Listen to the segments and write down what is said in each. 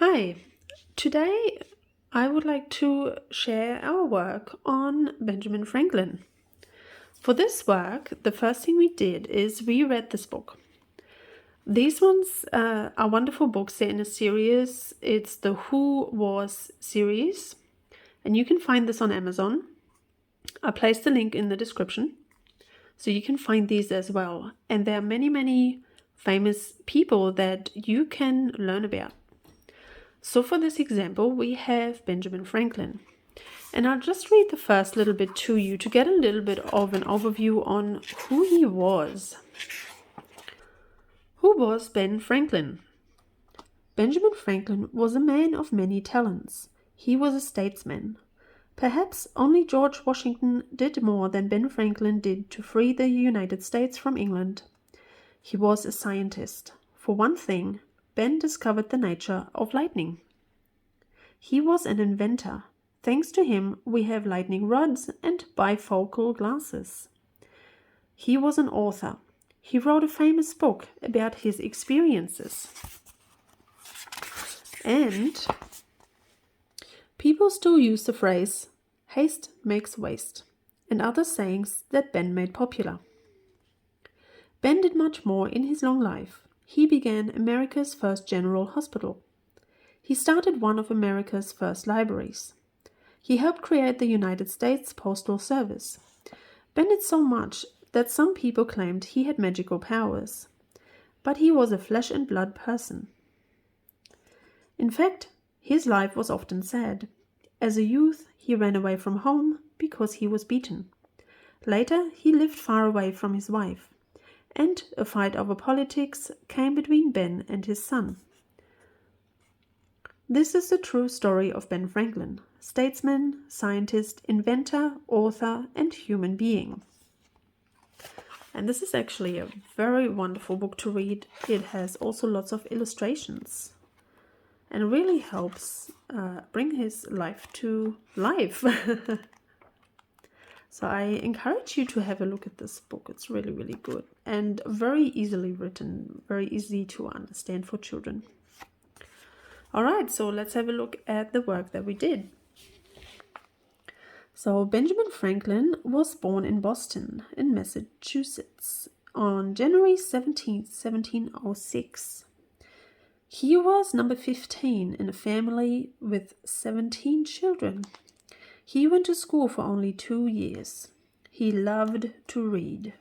Hi, today I would like to share our work on Benjamin Franklin. For this work, the first thing we did is we read this book. These ones are wonderful books. They're in a series. It's the Who Was series, and you can find this on Amazon. I placed the link in the description, so you can find these as well. And there are many, many famous people that you can learn about. So for this example, we have Benjamin Franklin. And I'll just read the first little bit to you to get a little bit of an overview on who he was. Who was Ben Franklin? Benjamin Franklin was a man of many talents. He was a statesman. Perhaps only George Washington did more than Ben Franklin did to free the United States from England. He was a scientist. For one thing, Ben discovered the nature of lightning. He was an inventor. Thanks to him, we have lightning rods and bifocal glasses. He was an author. He wrote a famous book about his experiences. And people still use the phrase, haste makes waste, and other sayings that Ben made popular. Ben did much more in his long life. He began America's first general hospital. He started one of America's first libraries. He helped create the United States Postal Service. Ben did so much that some people claimed he had magical powers. But he was a flesh and blood person. In fact, his life was often sad. As a youth, he ran away from home because he was beaten. Later, he lived far away from his wife, and a fight over politics came between Ben and his son. This is the true story of Ben Franklin, statesman, scientist, inventor, author, and human being. And this is actually a very wonderful book to read. It has also lots of illustrations and really helps bring his life to life. So I encourage you to have a look at this book. It's really, really good and very easily written, very easy to understand for children. All right, so let's have a look at the work that we did. So Benjamin Franklin was born in Boston, in Massachusetts, on January 17th, 1706. He was number 15 in a family with 17 children. He went to school for only 2 years. He loved to read.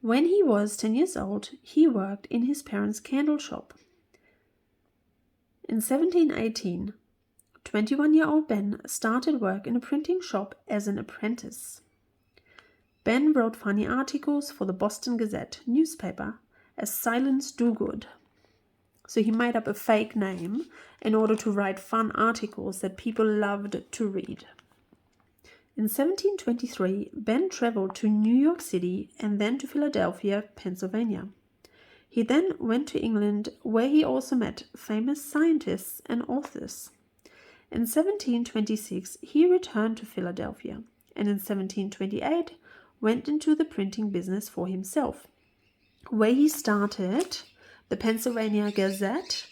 When he was 10 years old, he worked in his parents' candle shop. In 1718, 21-year-old Ben started work in a printing shop as an apprentice. Ben wrote funny articles for the Boston Gazette newspaper as Silence Dogood. So he made up a fake name in order to write fun articles that people loved to read. In 1723, Ben traveled to New York City and then to Philadelphia, Pennsylvania. He then went to England, where he also met famous scientists and authors. In 1726, he returned to Philadelphia, and in 1728 went into the printing business for himself, where he started the Pennsylvania Gazette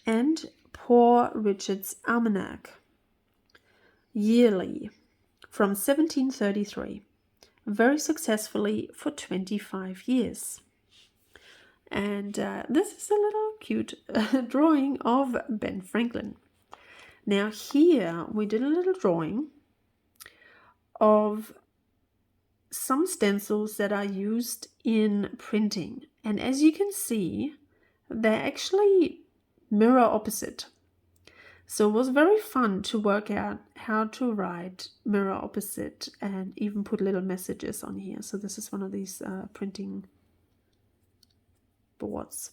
and Poor Richard's Almanac yearly from 1733, very successfully for 25 years. And this is a little cute drawing of Ben Franklin. Now here we did a little drawing of some stencils that are used in printing. And as you can see, they're actually mirror opposite. So it was very fun to work out how to write mirror opposite and even put little messages on here. So this is one of these printing boards.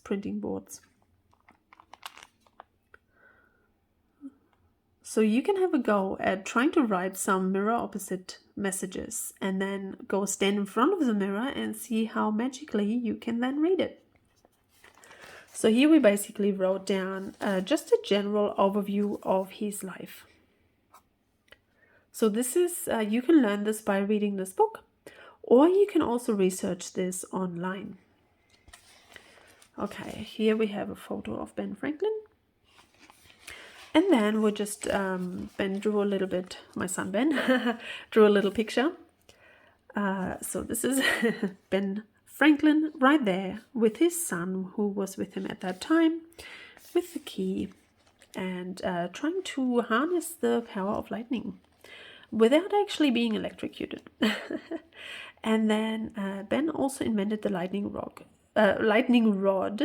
So you can have a go at trying to write some mirror opposite messages and then go stand in front of the mirror and see how magically you can then read it. So here we basically wrote down just a general overview of his life. So this is, you can learn this by reading this book, or you can also research this online. Okay, here we have a photo of Ben Franklin. And then we just, Ben drew a little bit, my son Ben, drew a little picture. So this is Ben Franklin right there with his son, who was with him at that time, with the key and trying to harness the power of lightning without actually being electrocuted. And then Ben also invented the lightning rod,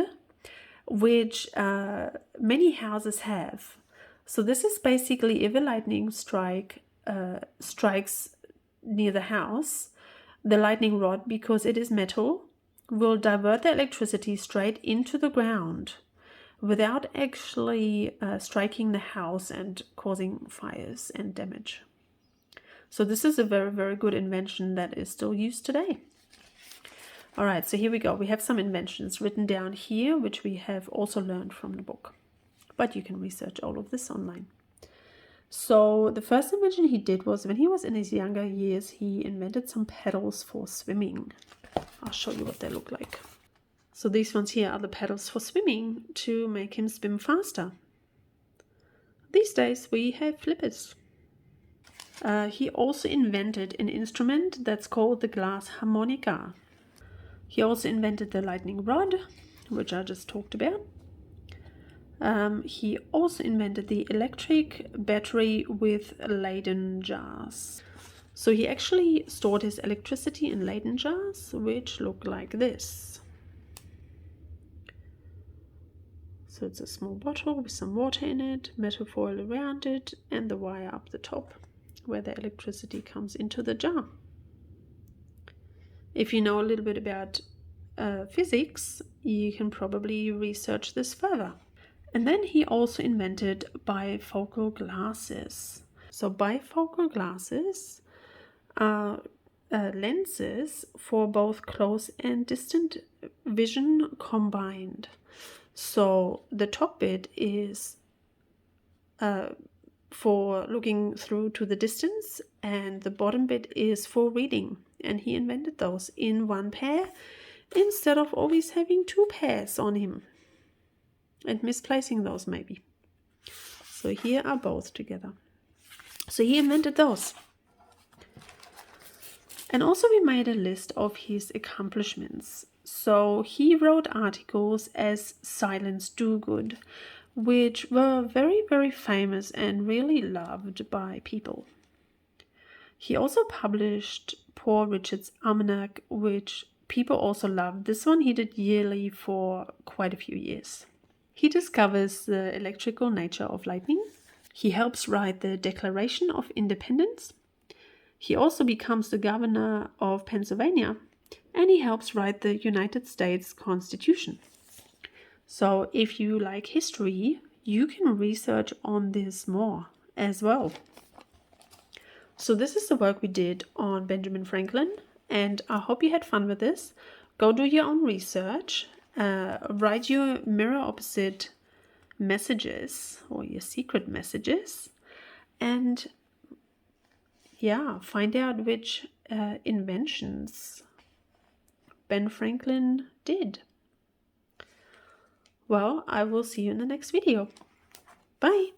which many houses have. So this is basically if a lightning strikes near the house, the lightning rod, because it is metal, will divert the electricity straight into the ground without actually striking the house and causing fires and damage. So this is a very, very good invention that is still used today. All right, so here we go. We have some inventions written down here, which we have also learned from the book. But you can research all of this online. So the first invention he did was when he was in his younger years, he invented some pedals for swimming. I'll show you what they look like. So these ones here are the pedals for swimming to make him swim faster. These days we have flippers. He also invented an instrument that's called the glass harmonica. He also invented the lightning rod, which I just talked about. He also invented the electric battery with Leyden jars. So he actually stored his electricity in Leyden jars, which look like this. So it's a small bottle with some water in it, metal foil around it, and the wire up the top, where the electricity comes into the jar. If you know a little bit about physics, you can probably research this further. And then he also invented bifocal glasses. So bifocal glasses are lenses for both close and distant vision combined. So the top bit is for looking through to the distance, and the bottom bit is for reading. And he invented those in one pair instead of always having two pairs on him and misplacing those maybe. So here are both together. So he invented those. And also we made a list of his accomplishments. So he wrote articles as Silence Do Good, which were very, very famous and really loved by people. He also published Poor Richard's Almanac, which people also loved. This one he did yearly for quite a few years. He discovers the electrical nature of lightning. He helps write the Declaration of Independence. He also becomes the governor of Pennsylvania, and he helps write the United States Constitution. So if you like history, you can research on this more as well. So this is the work we did on Benjamin Franklin, and I hope you had fun with this. Go do your own research. Write your mirror opposite messages or your secret messages, and find out which inventions Ben Franklin did. Well, I will see you in the next video. Bye.